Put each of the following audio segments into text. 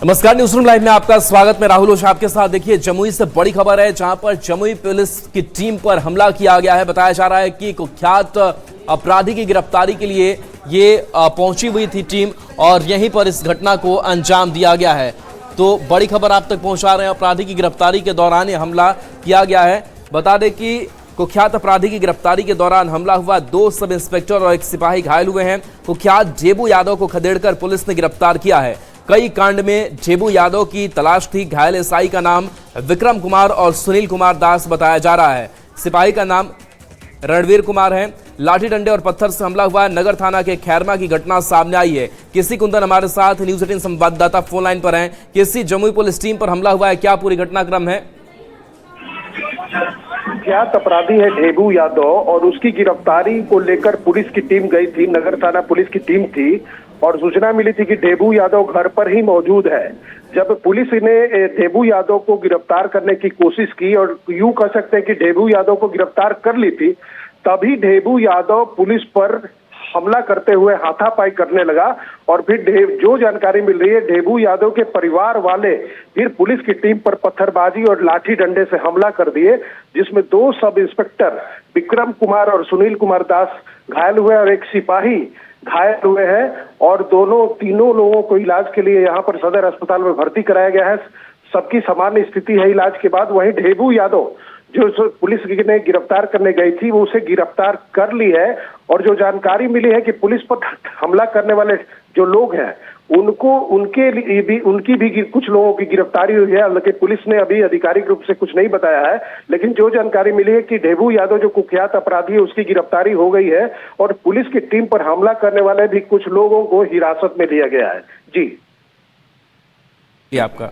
नमस्कार, news room live में आपका स्वागत। मैं राहुल ओझा आपके साथ। देखिए, जमुई से बड़ी खबर है जहां पर जमुई पुलिस की टीम पर हमला किया गया है। बताया जा रहा है कि कुख्यात अपराधी की गिरफ्तारी के लिए ये पहुंची हुई थी टीम और यहीं पर इस घटना को अंजाम दिया गया है। तो बड़ी खबर आप तक पहुंचा रहे हैं। अपराधी की गिरफ्तारी के दौरान ये हमला किया गया है। बता दें कि कुख्यात अपराधी की गिरफ्तारी के दौरान हमला हुआ। 2 सब इंस्पेक्टर और 1 सिपाही घायल हुए हैं। कुख्यात जेबू यादव को खदेड़कर पुलिस ने गिरफ्तार किया है। कई कांड में जेबू यादव की तलाश थी। घायल एसआई का नाम विक्रम कुमार और सुनील कुमार दास बताया जा रहा है। सिपाही का नाम रणवीर कुमार है। लाठी डंडे और पत्थर से हमला हुआ है। नगर थाना के खैरमा की घटना सामने आई है। केसी कुंदन हमारे साथ न्यूज 18 संवाददाता फोन लाइन पर हैं। केसी, जमुई पुलिस टीम पर हमला हुआ है, क्या पूरी घटनाक्रम है? कुख्यात अपराधी है ढेबू यादव और उसकी गिरफ्तारी को लेकर पुलिस की टीम गई थी। नगर थाना पुलिस की टीम थी और सूचना मिली थी कि ढेबू यादव घर पर ही मौजूद है। जब पुलिस ने ढेबू यादव को गिरफ्तार करने की कोशिश की और यूं कह सकते हैं कि ढेबू यादव को गिरफ्तार कर ली थी, तभी ढेबू यादव पुलिस पर हमला करते हुए हाथापाई करने लगा। और फिर जो जानकारी मिल रही है, ढेबू यादव के परिवार वाले फिर पुलिस की टीम पर पत्थरबाजी और लाठी डंडे से हमला कर दिए, जिसमें 2 सब इंस्पेक्टर विक्रम कुमार और सुनील कुमार दास घायल हुए और 1 सिपाही घायल हुए हैं। और तीनों लोगों को इलाज के लिए यहाँ पर सदर अस्पताल में भर्ती कराया गया है। सबकी सामान्य स्थिति है इलाज के बाद। वहीं ढेबू यादव जो पुलिस ने गिरफ्तार करने गई थी, वो उसे गिरफ्तार कर ली है। और जो जानकारी मिली है कि पुलिस पर हमला करने वाले जो लोग हैं उनकी भी कुछ लोगों की गिरफ्तारी हुई है। हालांकि पुलिस ने अभी आधिकारिक रूप से कुछ नहीं बताया है, लेकिन जो जानकारी मिली है कि ढेबू यादव जो कुख्यात अपराधी है उसकी गिरफ्तारी हो गई है और पुलिस की टीम पर हमला करने वाले भी कुछ लोगों को हिरासत में लिया गया है। जी आपका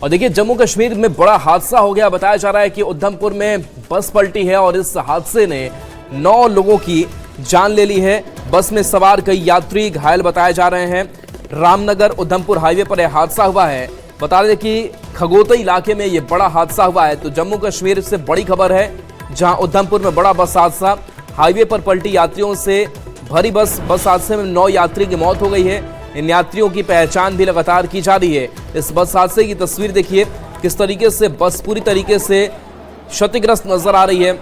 और देखिए, जम्मू कश्मीर में बड़ा हादसा हो गया। बताया जा रहा है कि उधमपुर में बस पलटी है और इस हादसे ने 9 लोगों की जान ले ली है। बस में सवार कई यात्री घायल बताए जा रहे हैं। रामनगर उधमपुर हाईवे पर यह हादसा हुआ है। बता दें कि खगोतई इलाके में यह बड़ा हादसा हुआ है। तो जम्मू कश्मीर से बड़ी खबर है, जहां उधमपुर में बड़ा बस हादसा। हाईवे पर पलटी यात्रियों से भरी बस हादसे में 9 यात्री की मौत हो गई है। इन यात्रियों की पहचान भी लगातार की जा रही है। इस बस हादसे की तस्वीर देखिए, किस तरीके से बस पूरी तरीके से क्षतिग्रस्त नजर आ रही है।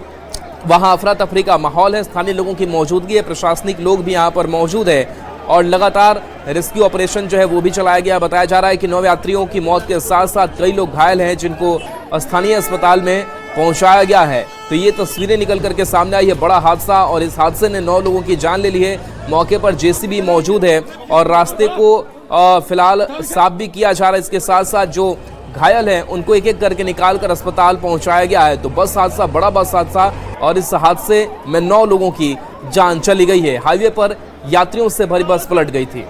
वहां अफरा तफरी का माहौल है। स्थानीय लोगों की मौजूदगी है, प्रशासनिक लोग भी यहां पर मौजूद है और लगातार रेस्क्यू ऑपरेशन जो है वो भी चलाया गया। बताया जा रहा है कि 9 यात्रियों की मौत के साथ साथ कई लोग घायल हैं, जिनको स्थानीय अस्पताल में पहुंचाया गया है। तो ये तस्वीरें निकल करके सामने आई है। बड़ा हादसा और इस हादसे ने 9 लोगों की जान ले ली है। मौके पर जेसीबी मौजूद है और रास्ते को फिलहाल साफ भी किया जा रहा है। इसके साथ साथ जो घायल हैं उनको एक एक करके निकाल कर अस्पताल पहुंचाया गया है। तो बस हादसा, बड़ा बस हादसा और इस हादसे में 9 लोगों की जान चली गई है। हाईवे पर यात्रियों से भरी बस पलट गई थी।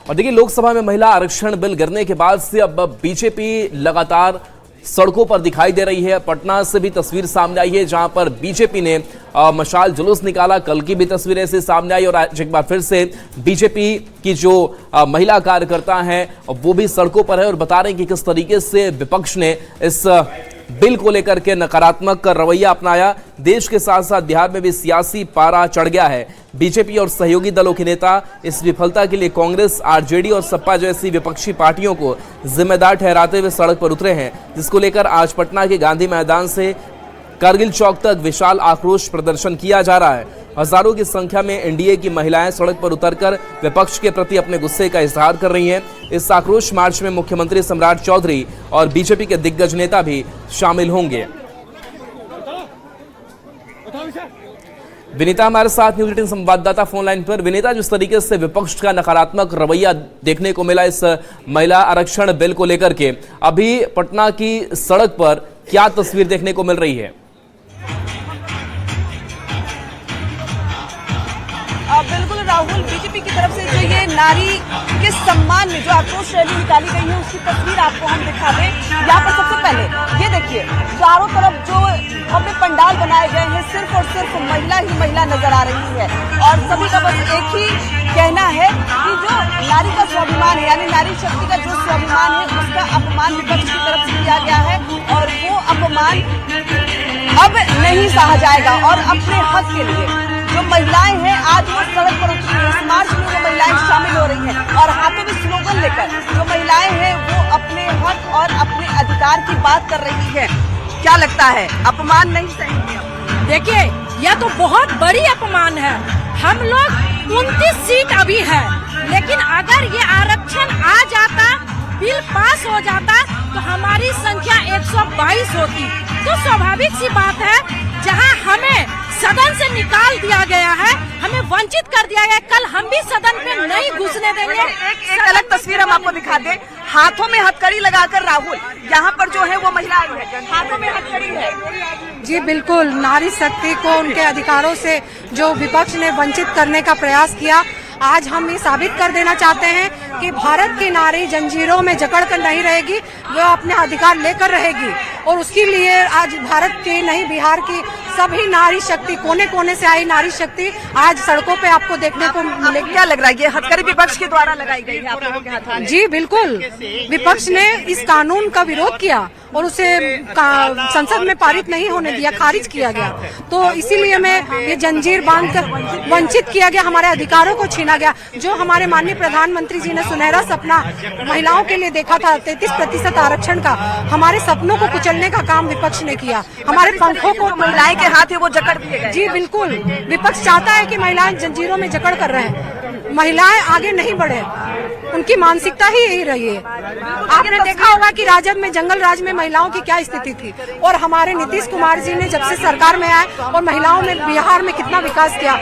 और देखिए, लोकसभा में महिला आरक्षण बिल गिरने के बाद से अब बीजेपी लगातार सड़कों पर दिखाई दे रही है। पटना से भी तस्वीर सामने आई है, जहां पर बीजेपी ने मशाल जुलूस निकाला। कल की भी तस्वीर ऐसे सामने आई और आज एक बार फिर से बीजेपी की जो महिला कार्यकर्ता हैं वो भी सड़कों पर है और बता रहे हैं कि किस तरीके से विपक्ष ने इस बिल को लेकर के नकारात्मक रवैया अपनाया। देश के साथ साथ बिहार में भी सियासी पारा चढ़ गया है। बीजेपी और सहयोगी दलों के नेता इस विफलता के लिए कांग्रेस, आरजेडी और सपा जैसी विपक्षी पार्टियों को जिम्मेदार ठहराते हुए सड़क पर उतरे हैं, जिसको लेकर आज पटना के गांधी मैदान से कारगिल चौक तक विशाल आक्रोश प्रदर्शन किया जा रहा है। हजारों की संख्या में एनडीए की महिलाएं सड़क पर उतरकर विपक्ष के प्रति अपने गुस्से का इजहार कर रही हैं। इस आक्रोश मार्च में मुख्यमंत्री सम्राट चौधरी और बीजेपी के दिग्गज नेता भी शामिल होंगे। विनीता हमारे साथ न्यूज 18 संवाददाता फोन लाइन पर। विनीता, जिस तरीके से विपक्ष का नकारात्मक रवैया देखने को मिला इस महिला आरक्षण बिल को लेकर के, अभी पटना की सड़क पर क्या तस्वीर देखने को मिल रही है? बिल्कुल राहुल, बीजेपी की तरफ से जो ये नारी के सम्मान में जो आक्रोश रैली निकाली गई है उसकी तस्वीर आपको हम दिखा दें। यहाँ पर सबसे पहले ये देखिए, चारों तरफ जो भव्य पंडाल बनाए गए हैं, सिर्फ और सिर्फ महिला ही महिला नजर आ रही है और सभी का बस एक ही कहना है कि जो नारी का स्वाभिमान है, यानी नारी शक्ति का जो स्वाभिमान है, उसका अपमान विपक्ष की तरफ से किया गया है और वो अपमान नहीं सहा जाएगा और अपने हक के लिए जो महिलाएं हैं आज वो सड़क पर उतरी हैं। इस मार्च में जो महिलाएं शामिल हो रही हैं और हाथों में स्लोगन लेकर जो महिलाएं हैं वो अपने हक और अपने अधिकार की बात कर रही है। क्या लगता है, अपमान नहीं सहेंगे? देखिए, यह तो बहुत बड़ी अपमान है। हम लोग 29 सीट अभी है, लेकिन अगर ये आरक्षण आ जाता, बिल पास हो जाता तो हमारी संख्या 122 होती। तो स्वाभाविक सी बात है, जहां हमें सदन से निकाल दिया गया है, हमें वंचित कर दिया गया। कल हम भी सदन में नहीं घुसने देंगे। एक अलग तस्वीर हम आपको दिखा दें। हाथों में हथकड़ी लगाकर राहुल यहाँ पर जो है वो महिला आई है, हाथों में हथकड़ी है। जी बिल्कुल, नारी शक्ति को उनके अधिकारों से जो विपक्ष ने वंचित करने का प्रयास किया, आज हम ये साबित कर देना चाहते हैं कि भारत की नारी जंजीरों में जकड़ कर नहीं रहेगी, वो अपने अधिकार लेकर रहेगी। और उसके लिए आज भारत की नहीं, बिहार की सभी नारी शक्ति, कोने कोने से आई नारी शक्ति आज सड़कों पे आपको देखने को मिलेगी। क्या लग रहा है, ये हथकड़ी विपक्ष के द्वारा लगाई गई है आप लोगों के हाथों में? जी बिल्कुल, विपक्ष ने इस कानून का विरोध किया और उसे संसद में पारित नहीं होने दिया, खारिज किया गया। तो इसीलिए मैं ये जंजीर बांधकर वंचित किया गया, हमारे अधिकारों को छीना गया। जो हमारे माननीय प्रधानमंत्री जी ने सुनहरा सपना महिलाओं के लिए देखा था, 33% आरक्षण का, हमारे सपनों को कुचलने का काम विपक्ष ने किया। हमारे पंखों को महिलाएं के हाथ है वो जकड़ दिए गए। जी बिल्कुल, विपक्ष चाहता है कि महिलाएं जंजीरों में जकड़ कर रहे हैं, महिलाएं आगे नहीं बढ़े, उनकी मानसिकता ही यही रही है। आपने देखा होगा कि राजद में, जंगल राज में महिलाओं की क्या स्थिति थी, और हमारे नीतीश कुमार जी ने जब से सरकार में आए और महिलाओं में बिहार में कितना विकास किया।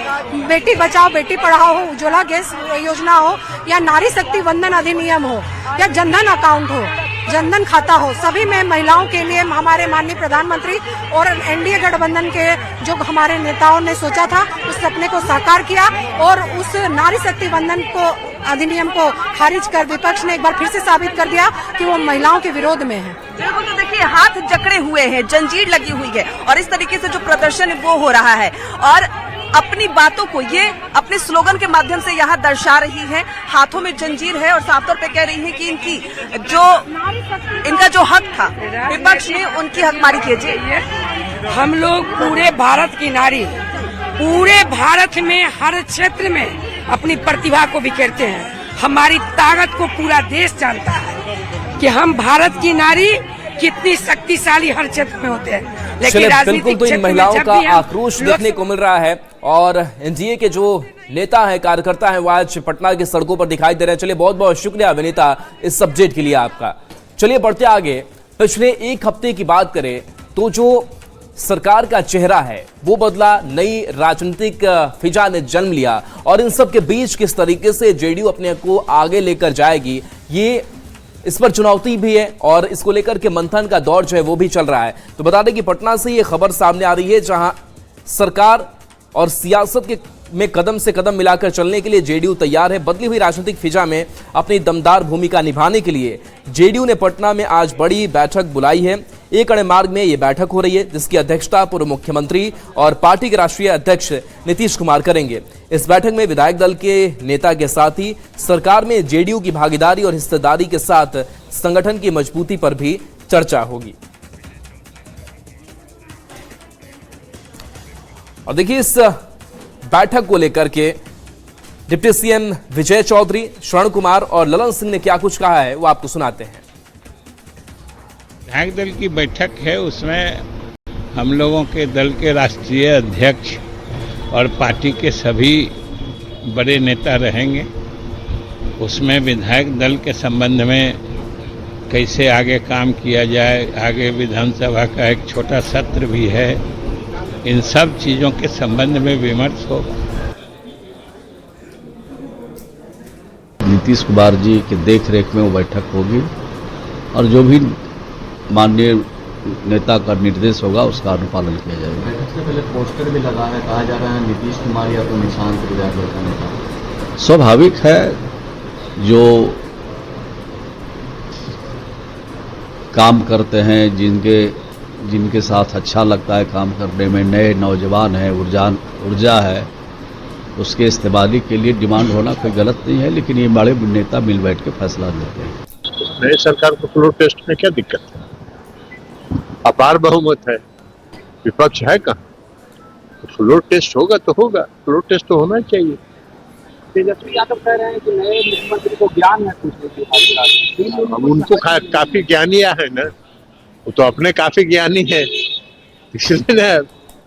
बेटी बचाओ बेटी पढ़ाओ हो, उज्ज्वला गैस योजना हो, या नारी शक्ति वंदन अधिनियम हो, या जनधन अकाउंट हो, जनधन खाता हो, सभी में महिलाओं के लिए हमारे माननीय प्रधानमंत्री और एनडीए गठबंधन के जो हमारे नेताओं ने सोचा था, उस सपने को साकार किया और उस नारी शक्ति वंदन को, अधिनियम को खारिज कर विपक्ष ने एक बार फिर से साबित कर दिया कि वो महिलाओं के विरोध में है। बिल्कुल, तो देखिए हाथ जकड़े हुए हैं, जंजीर लगी हुई है और इस तरीके से जो प्रदर्शन है वो हो रहा है और अपनी बातों को ये अपने स्लोगन के माध्यम से यहाँ दर्शा रही है। हाथों में जंजीर है और साफ तौर पे कह रही है कि इनका जो हक था विपक्ष ने उनकी हकमारी कीजिए। हम लोग पूरे भारत की नारी, पूरे भारत में हर क्षेत्र में अपनी प्रतिभा को बिखेरते हैं। हमारी ताकत को पूरा देश जानता है कि हम भारत की नारी कितनी शक्तिशाली हर क्षेत्र में होते हैं। लेकिन बिल्कुल, तो इन महिलाओं का आक्रोश देखने को मिल रहा है और एनडीए के जो नेता है, कार्यकर्ता है, वो आज पटना की सड़कों पर दिखाई दे रहे हैं। चलिए, बहुत बहुत शुक्रिया विनीता इस सब्जेक्ट के लिए आपका। चलिए बढ़ते आगे। पिछले एक हफ्ते की बात करें तो जो सरकार का चेहरा है वो बदला, नई राजनीतिक फिजा ने जन्म लिया और इन सब के बीच किस तरीके से जेडीयू अपने को आगे लेकर जाएगी, ये इस पर चुनौती भी है और इसको लेकर के मंथन का दौर जो है वो भी चल रहा है। तो बता दें कि पटना से ये खबर सामने आ रही है, जहां सरकार और सियासत के में कदम से कदम मिलाकर चलने के लिए जेडीयू तैयार है। बदली हुई राजनीतिक फिजा में अपनी दमदार भूमिका निभाने के लिए जेडीयू ने पटना में आज बड़ी बैठक बुलाई है। एक अणे मार्ग में ये बैठक हो रही है, जिसकी अध्यक्षता पूर्व मुख्यमंत्री और पार्टी के राष्ट्रीय अध्यक्ष नीतीश कुमार करेंगे। इस बैठक में विधायक दल के नेता के साथ ही सरकार में जेडीयू की भागीदारी और हिस्सेदारी के साथ संगठन की मजबूती पर भी चर्चा होगी। और देखिए, इस बैठक को लेकर के डिप्टी सीएम विजय चौधरी, श्रवण कुमार और ललन सिंह ने क्या कुछ कहा है वो आपको सुनाते हैं। विधायक दल की बैठक है, उसमें हम लोगों के दल के राष्ट्रीय अध्यक्ष और पार्टी के सभी बड़े नेता रहेंगे। उसमें विधायक दल के संबंध में कैसे आगे काम किया जाए, आगे विधानसभा का एक छोटा सत्र भी है, इन सब चीज़ों के संबंध में विमर्श होगा। नीतीश कुमार जी के देख रेख में वो बैठक होगी और जो भी माननीय नेता का निर्देश होगा उसका अनुपालन किया जाएगा। बैठक से पहले पोस्टर भी लगा है, कहा जा रहा है नीतीश कुमार या तो निशांत विधायक दल का नेता। स्वाभाविक है, जो काम करते हैं, जिनके साथ अच्छा लगता है काम करने में, नए नौजवान हैं, ऊर्जा है, उसके इस्तेमाली के लिए डिमांड होना कोई गलत नहीं है। लेकिन ये बड़े नेता मिल बैठ के फैसला लेते हैं। नई सरकार को फ्लोर टेस्ट में क्या दिक्कत है? अपार बहुमत है, विपक्ष है कहाँ? फ्लोर टेस्ट होगा तो होगा, फ्लोर टेस्ट तो होना चाहिए। तेजस्वी यादव कह रहे हैं कि नए मुख्यमंत्री को ज्ञान है कुछ। अब उनको काफी ज्ञानिया है ना, वो तो अपने काफी ज्ञानी है, इसलिए ना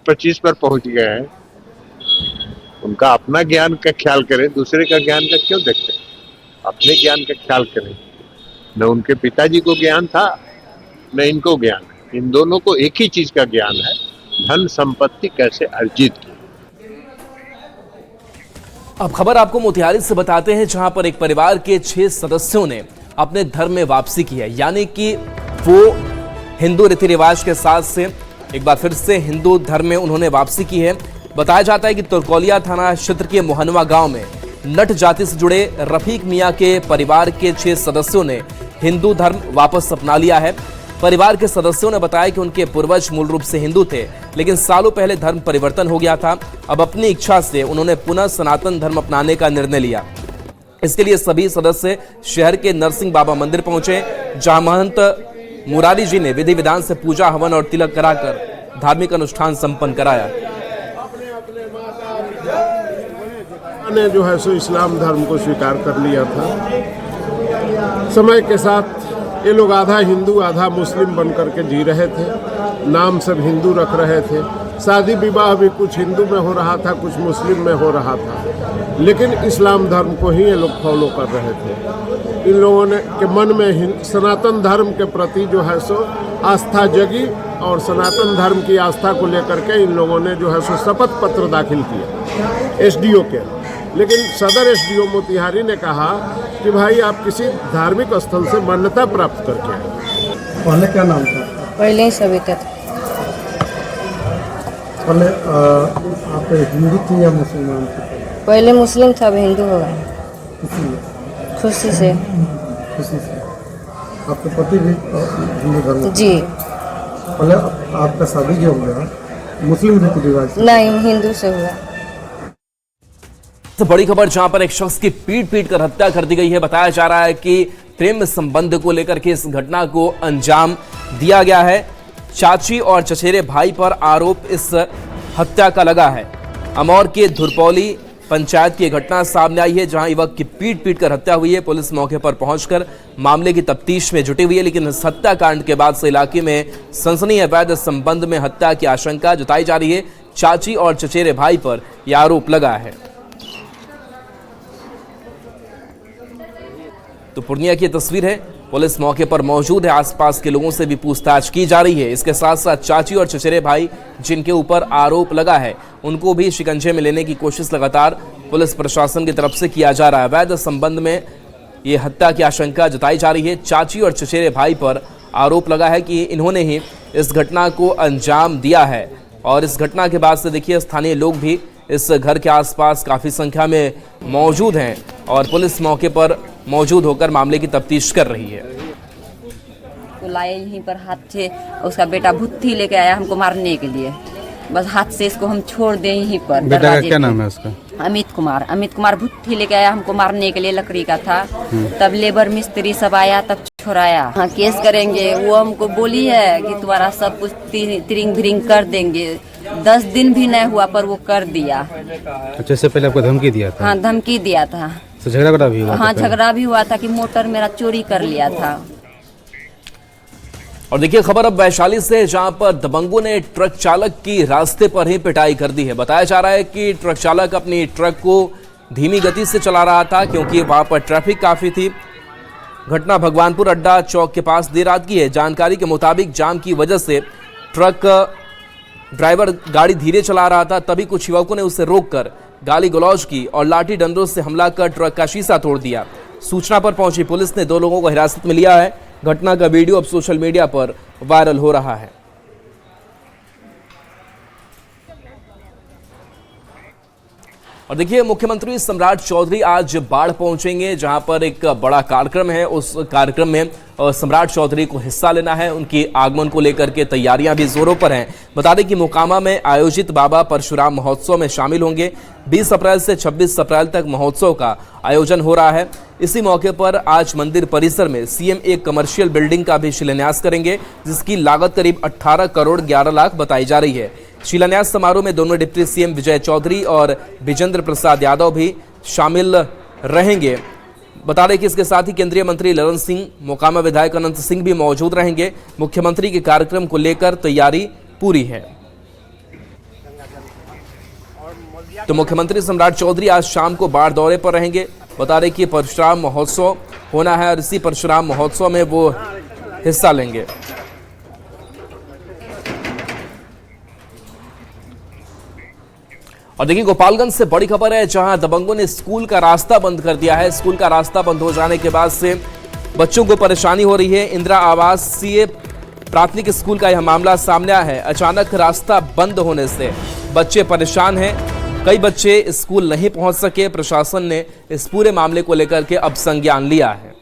25 पर पहुंच गए हैं। उनका अपना ज्ञान का ख्याल करें, दूसरे का ज्ञान का क्यों देखते हैं? अपने ज्ञान का ख्याल करें। न उनके पिताजी को ज्ञान था, न इनको ज्ञान है। इन दोनों को एक ही चीज का ज्ञान है, धन संपत्ति कैसे अर्जित की। अब खबर आपको मोतिहारी से बताते हैं, जहां पर एक परिवार के 6 सदस्यों ने अपने धर्म में वापसी की है। यानी कि वो हिंदू रीति रिवाज के साथ से एक बार फिर से हिंदू धर्म में उन्होंने वापसी की है। बताया जाता है कि तुरकोलिया थाना क्षेत्र के मोहनवा गांव में नट जाति से जुड़े रफीक मियां के परिवार के 6 सदस्यों ने हिंदू धर्म वापस अपना लिया है। परिवार के सदस्यों ने बताया कि उनके पूर्वज मूल रूप से हिंदू थे, लेकिन सालों पहले धर्म परिवर्तन हो गया था। अब अपनी इच्छा से उन्होंने पुनः सनातन धर्म अपनाने का निर्णय लिया। इसके लिए सभी सदस्य शहर के नरसिंह बाबा मंदिर पहुंचे, जहां महंत मुरारी जी ने विधि विधान से पूजा हवन और तिलक कराकर धार्मिक अनुष्ठान संपन्न कराया। ने जो है सो इस्लाम धर्म को स्वीकार कर लिया था। समय के साथ ये लोग आधा हिंदू आधा मुस्लिम बनकर के जी रहे थे, नाम सब हिंदू रख रहे थे। शादी विवाह भी कुछ हिंदू में हो रहा था, कुछ मुस्लिम में हो रहा था, लेकिन इस्लाम धर्म को ही ये लोग फॉलो कर रहे थे। इन लोगों ने के मन में सनातन धर्म के प्रति जो है सो आस्था जगी और सनातन धर्म की आस्था को लेकर के इन लोगों ने जो है सो शपथ पत्र दाखिल किया एसडीओ के। लेकिन सदर एसडीओ मोतिहारी ने कहा कि भाई आप किसी धार्मिक स्थल से मान्यता प्राप्त करके आए। पहले क्या नाम था? पहले ही सविता था। पहले आप हिंदू थी या मुसलमान थे? पहले मुस्लिम था, अब हिंदू हो गए। खुशी से। खुशी से। आपके पति भी हिंदू धर्म? जी। पहले आपका शादी जो हो गया मुस्लिम रीति रिवाज से? नहीं, हिंदू से हुआ। तो बड़ी खबर, जहां पर एक शख्स की पीट कर हत्या कर दी गई है। बताया जा रहा है कि प्रेम संबंध को लेकर के इस घटना को अंजाम दिया गया है। चाची और चचेरे भाई पर आरोप इस हत्या का लगा है। अमौर के धुरपौली पंचायत की घटना सामने आई है, जहां युवक की पीट कर हत्या हुई है। पुलिस मौके पर पहुंचकर मामले की तफ्तीश में जुटी हुई है, लेकिन इस हत्याकांड के बाद से इलाके में सनसनी अवैध संबंध में हत्या की आशंका जताई जा रही है। चाची और चचेरे भाई पर यह आरोप लगा है। तो पूर्णिया की तस्वीर है, पुलिस मौके पर मौजूद है, आसपास के लोगों से भी पूछताछ की जा रही है। इसके साथ साथ चाची और चचेरे भाई जिनके ऊपर आरोप लगा है, उनको भी शिकंजे में लेने की कोशिश लगातार पुलिस प्रशासन की तरफ से किया जा रहा है। अवैध संबंध में ये हत्या की आशंका जताई जा रही है। चाची और चचेरे भाई पर आरोप लगा है कि इन्होंने ही इस घटना को अंजाम दिया है। और इस घटना के बाद से देखिए, स्थानीय लोग भी इस घर के आसपास काफ़ी संख्या में मौजूद हैं और पुलिस मौके पर मौजूद होकर मामले की तफ्तीश कर रही है। तो लाए यहीं पर हाथ से, उसका बेटा भुत्थी लेके आया हमको मारने के लिए। बस हाथ से इसको हम छोड़ दें यहीं पर। बेटा का क्या नाम है उसका? अमित कुमार भुत्थी लेके आया हमको मारने के लिए, लकड़ी का था। तब लेबर मिस्त्री सब आया, तब छोड़ाया। हाँ, केस करेंगे। वो हमको बोली है कि तुम्हारा सब कुछ तिरिंग भिरिंग कर देंगे। 10 दिन भी नहीं हुआ पर वो कर दिया। अच्छा, इससे पहले आपको धमकी दिया था? हाँ, धमकी दिया था। तो झगड़ा भी हुआ? हाँ, झगड़ा भी हुआ था कि मोटर मेरा चोरी कर लिया था। और देखिए खबर अब वैशाली से, जहां पर दबंगों ने ट्रक चालक की रास्ते पर ही पिटाई कर दी है। बताया जा रहा है कि ट्रक चालक अपनी ट्रक को धीमी गति से चला रहा था, क्योंकि वहां पर ट्रैफिक काफी थी। घटना भगवानपुर अड्डा चौक के पास देर रात की है। जानकारी के मुताबिक जाम की वजह से ट्रक ड्राइवर गाड़ी धीरे चला रहा था, तभी कुछ युवकों ने उसे रोककर गाली गलौज की और लाठी डंडों से हमला कर ट्रक का शीशा तोड़ दिया। सूचना पर पहुंची पुलिस ने 2 लोगों को हिरासत में लिया है। घटना का वीडियो अब सोशल मीडिया पर वायरल हो रहा है। और देखिए, मुख्यमंत्री सम्राट चौधरी आज बाढ़ पहुंचेंगे, जहां पर एक बड़ा कार्यक्रम है। उस कार्यक्रम में सम्राट चौधरी को हिस्सा लेना है। उनके आगमन को लेकर के तैयारियां भी जोरों पर हैं। बता दें कि मोकामा में आयोजित बाबा परशुराम महोत्सव में शामिल होंगे। 20 अप्रैल से 26 अप्रैल तक महोत्सव का आयोजन हो रहा है। इसी मौके पर आज मंदिर परिसर में सीएम एक कमर्शियल बिल्डिंग का भी शिलान्यास करेंगे, जिसकी लागत करीब 18 करोड़ 11 लाख बताई जा रही है। शिलान्यास समारोह में दोनों डिप्टी सीएम विजय चौधरी और विजेंद्र प्रसाद यादव भी शामिल रहेंगे। बता दें कि इसके साथ ही केंद्रीय मंत्री ललन सिंह, मोकामा विधायक अनंत सिंह भी मौजूद रहेंगे। मुख्यमंत्री के कार्यक्रम को लेकर तैयारी पूरी है। तो मुख्यमंत्री सम्राट चौधरी आज शाम को बाढ़ दौरे पर रहेंगे। बता दें कि परशुराम महोत्सव होना है और इसी परशुराम महोत्सव में वो हिस्सा लेंगे। और देखिए, गोपालगंज से बड़ी खबर है, जहां दबंगों ने स्कूल का रास्ता बंद कर दिया है। स्कूल का रास्ता बंद हो जाने के बाद से बच्चों को परेशानी हो रही है। इंदिरा आवासीय प्राथमिक स्कूल का यह मामला सामने आया है। अचानक रास्ता बंद होने से बच्चे परेशान हैं। कई बच्चे स्कूल नहीं पहुंच सके। प्रशासन ने इस पूरे मामले को लेकर के अब संज्ञान लिया है।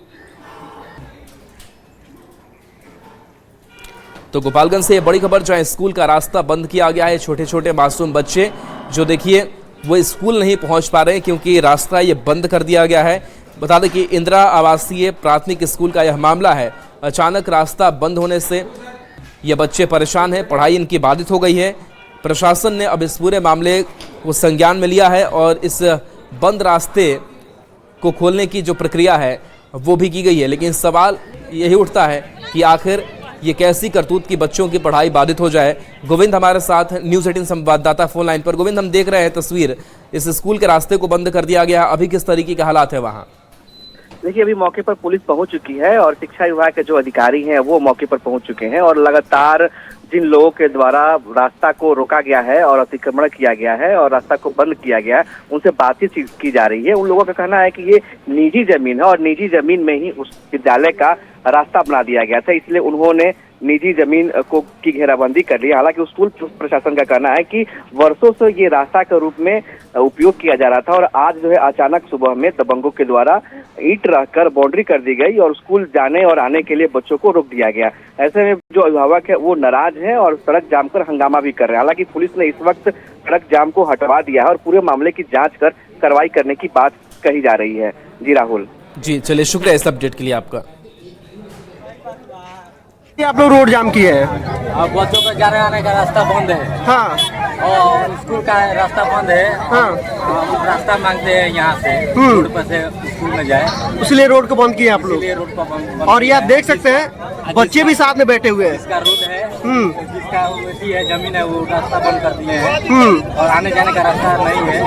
तो गोपालगंज से ये बड़ी खबर, जहां स्कूल का रास्ता बंद किया गया है। छोटे छोटे मासूम बच्चे जो देखिए वो स्कूल नहीं पहुंच पा रहे हैं क्योंकि रास्ता ये बंद कर दिया गया है। बता दें कि इंदिरा आवासीय प्राथमिक स्कूल का यह मामला है। अचानक रास्ता बंद होने से ये बच्चे परेशान हैं, पढ़ाई इनकी बाधित हो गई है। प्रशासन ने अब इस पूरे मामले को संज्ञान में लिया है और इस बंद रास्ते को खोलने की जो प्रक्रिया है वो भी की गई है। लेकिन सवाल यही उठता है कि आखिर ये कैसी करतूत की बच्चों की पढ़ाई बाधित हो जाए। गोविंद हमारे साथ न्यूज़ 18 संवाददाता फोन लाइन पर। गोविंद, हम देख रहे हैं तस्वीर, इस स्कूल के रास्ते को बंद कर दिया गया। अभी किस तरीके के हालात है वहाँ? देखिए, अभी मौके पर पुलिस पहुंच चुकी है और शिक्षा विभाग के जो अधिकारी हैं वो मौके पर पहुंच चुके हैं और लगातार जिन लोगों के द्वारा रास्ता को रोका गया है और अतिक्रमण किया गया है और रास्ता को बंद किया गया है, उनसे बातचीत की जा रही है। उन लोगों का कहना है कि ये निजी जमीन है और निजी जमीन में ही उस विद्यालय का रास्ता बना दिया गया था, इसलिए उन्होंने निजी जमीन की घेराबंदी कर ली। हालांकि स्कूल प्रशासन का कहना है कि वर्षों से ये रास्ता के रूप में उपयोग किया जा रहा था और आज जो है अचानक सुबह में दबंगों के द्वारा ईंट रखकर बाउंड्री कर दी गई और स्कूल जाने और आने के लिए बच्चों को रोक दिया गया। ऐसे में जो अभिभावक है वो नाराज है और सड़क जाम कर हंगामा भी कर रहे हैं। हालांकि पुलिस ने इस वक्त सड़क जाम को हटवा दिया है और पूरे मामले की जाँच कर कार्रवाई करने की बात कही जा रही है। जी राहुल। जी चलिए, शुक्रिया इस अपडेट के लिए आपका। आप लोग रोड जाम किए हैं और बच्चों का जाने आने का रास्ता बंद है। हाँ। और स्कूल का रास्ता बंद है। हाँ। रास्ता मांगते हैं यहाँ से रोड पर से स्कूल में जाए, इसलिए रोड को बंद किए आप लोग। रोड पर बंद और ये आप देख सकते हैं बच्चे भी साथ में बैठे हुए हैं। इसका रोड है, जिसका वैसी है जमीन है वो रास्ता बंद कर दिए हैं और आने जाने का रास्ता नहीं है,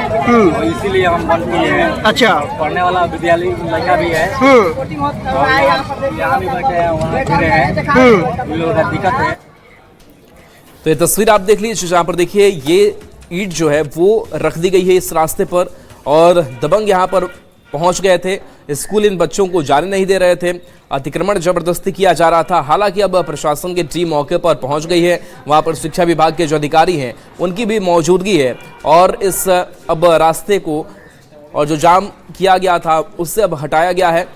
तो इसीलिए हम बंद किए हैं। अच्छा। पढ़ने वाला विद्यालय लड़का भी है, यहाँ भी बैठे हैं, वहाँ खड़े हैं, लोगों का दिक्कत है। तो ये तस्वीर आप देख लीजिए, जहां पर देखिए ये ईंट जो है वो रख दी गई है इस रास्ते पर और दबंग यहां पर पहुंच गए थे। स्कूल इन बच्चों को जाने नहीं दे रहे थे, अतिक्रमण जबरदस्ती किया जा रहा था। हालांकि अब प्रशासन की टीम मौके पर पहुंच गई है, वहां पर शिक्षा विभाग के जो अधिकारी हैं उनकी भी मौजूदगी है और इस अब रास्ते को और जो जाम किया गया था उससे अब हटाया गया है।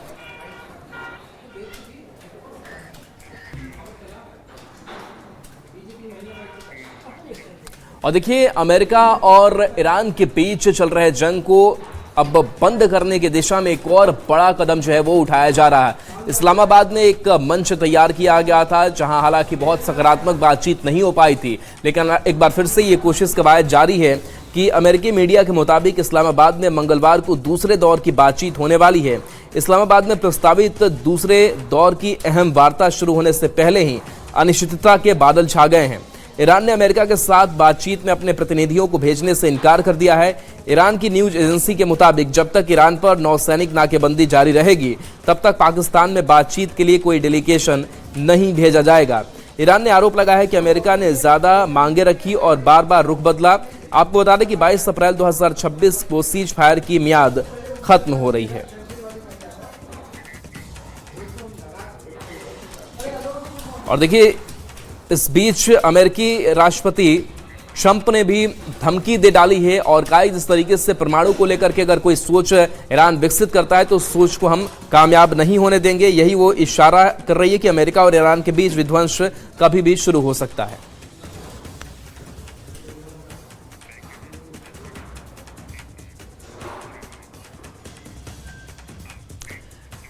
और देखिए, अमेरिका और ईरान के बीच चल रहे जंग को अब बंद करने की दिशा में एक और बड़ा कदम जो है वो उठाया जा रहा है। इस्लामाबाद में एक मंच तैयार किया गया था, जहां हालांकि बहुत सकारात्मक बातचीत नहीं हो पाई थी, लेकिन एक बार फिर से ये कोशिश कवायद जारी है कि अमेरिकी मीडिया के मुताबिक इस्लामाबाद में मंगलवार को दूसरे दौर की बातचीत होने वाली है। इस्लामाबाद में प्रस्तावित दूसरे दौर की अहम वार्ता शुरू होने से पहले ही अनिश्चितता के बादल छा गए हैं। ईरान ने अमेरिका के साथ बातचीत में अपने प्रतिनिधियों को भेजने से इनकार कर दिया है। ईरान की न्यूज एजेंसी के मुताबिक जब तक ईरान पर नौसैनिक नाकेबंदी जारी रहेगी तब तक पाकिस्तान में बातचीत के लिए कोई डेलीगेशन नहीं भेजा जाएगा। ईरान ने आरोप लगाया है कि अमेरिका ने ज्यादा मांगे रखी और बार बार रुख बदला। आपको बता दें कि 22 अप्रैल 2026 को सीज फायर की मियाद खत्म हो रही है। और देखिए, इस बीच अमेरिकी राष्ट्रपति ट्रंप ने भी धमकी दे डाली है और कहा जिस तरीके से परमाणु को लेकर के अगर कोई सोच ईरान विकसित करता है तो उस सोच को हम कामयाब नहीं होने देंगे। यही वो इशारा कर रही है कि अमेरिका और ईरान के बीच विध्वंस कभी भी शुरू हो सकता है।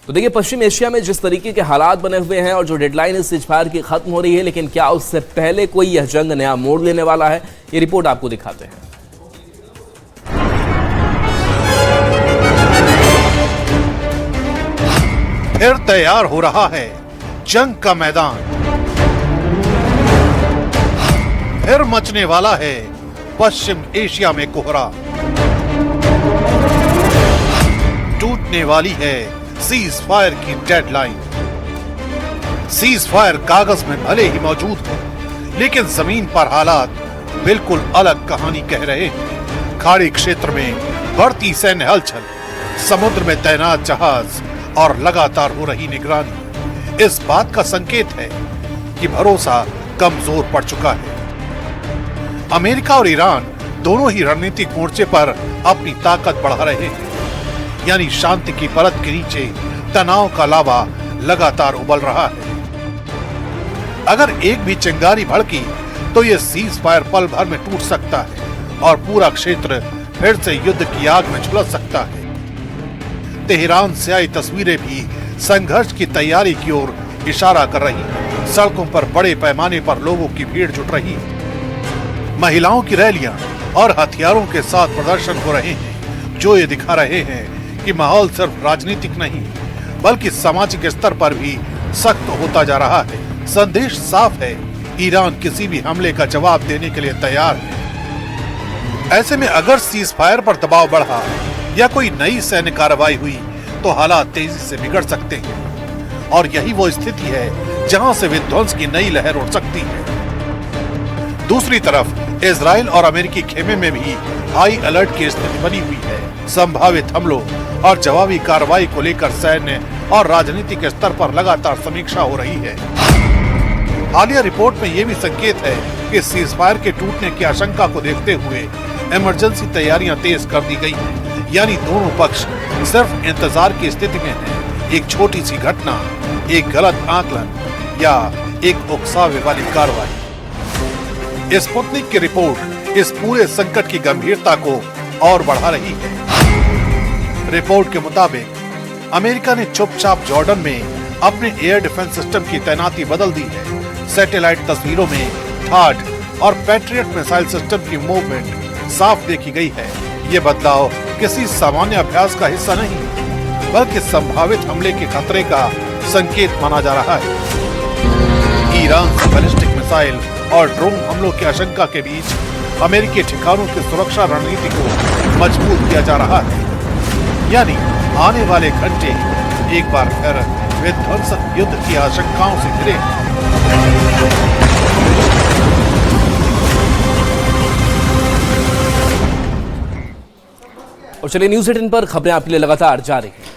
तो देखिए, पश्चिम एशिया में जिस तरीके के हालात बने हुए हैं और जो डेडलाइन इस सीजफायर की खत्म हो रही है, लेकिन क्या उससे पहले कोई यह जंग नया मोड़ लेने वाला है, ये रिपोर्ट आपको दिखाते हैं। फिर तैयार हो रहा है जंग का मैदान, फिर मचने वाला है पश्चिम एशिया में कोहरा, टूटने वाली है सीज फायर की डेडलाइन। सीज फायर कागज में भले ही मौजूद हो, लेकिन जमीन पर हालात बिल्कुल अलग कहानी कह रहे हैं। खाड़ी क्षेत्र में बढ़ती सैन्य हलचल, समुद्र में तैनात जहाज और लगातार हो रही निगरानी इस बात का संकेत है कि भरोसा कमजोर पड़ चुका है। अमेरिका और ईरान दोनों ही रणनीतिक मोर्चे पर अपनी ताकत बढ़ा रहे हैं, यानी शांति की परत के नीचे तनाव का लावा लगातार उबल रहा है। अगर एक भी चिंगारी भड़की तो ये सीज फायर पल भर में टूट सकता है और पूरा क्षेत्र फिर से युद्ध की आग में झुलस सकता है। तेहरान से आई तस्वीरें भी संघर्ष की तैयारी की ओर इशारा कर रही हैं। सड़कों पर बड़े पैमाने पर लोगों की भीड़ जुट रही है। महिलाओं की रैलियां और हथियारों के साथ प्रदर्शन हो रहे हैं, जो ये दिखा रहे हैं कि माहौल सिर्फ राजनीतिक नहीं बल्कि सामाजिक स्तर पर भी सख्त होता जा रहा है। संदेश साफ है, ईरान किसी भी हमले का जवाब देने के लिए तैयार है। ऐसे में अगर सीज फायर पर दबाव बढ़ा या कोई नई सैन्य कार्रवाई हुई तो हालात तेजी से बिगड़ सकते हैं और यही वो स्थिति है जहां से विध्वंस की नई लहर उठ सकती है। दूसरी तरफ इजराइल और अमेरिकी खेमे में भी हाई अलर्ट की स्थिति बनी हुई है। संभावित हमलों और जवाबी कार्रवाई को लेकर सैन्य और राजनीतिक स्तर पर लगातार समीक्षा हो रही है। हालिया रिपोर्ट में ये भी संकेत है कि सीज फायर के टूटने की आशंका को देखते हुए इमरजेंसी तैयारियां तेज कर दी गई हैं, यानी दोनों पक्ष सिर्फ इंतजार की स्थिति में हैं। एक छोटी सी घटना, एक गलत आकलन या एक उकसावे वाली कार्रवाई। स्पुतनिक की रिपोर्ट इस पूरे संकट की गंभीरता को और बढ़ा रही है। रिपोर्ट के मुताबिक अमेरिका ने चुपचाप जॉर्डन में अपने एयर डिफेंस सिस्टम की तैनाती बदल दी है। सैटेलाइट तस्वीरों में थाड और पैट्रियट मिसाइल सिस्टम की मूवमेंट साफ देखी गई है। ये बदलाव किसी सामान्य अभ्यास का हिस्सा नहीं बल्कि संभावित हमले के खतरे का संकेत माना जा रहा है। ईरान से बैलिस्टिक मिसाइल और ड्रोन हमलों की आशंका के बीच अमेरिकी ठिकानों की सुरक्षा रणनीति को मजबूत किया जा रहा है, यानी आने वाले घंटे एक बार फिर विध्वंसक युद्ध की आशंकाओं से घिरे। और चलिए, न्यूज़ 18 पर खबरें आपके लिए लगातार जारी हैं।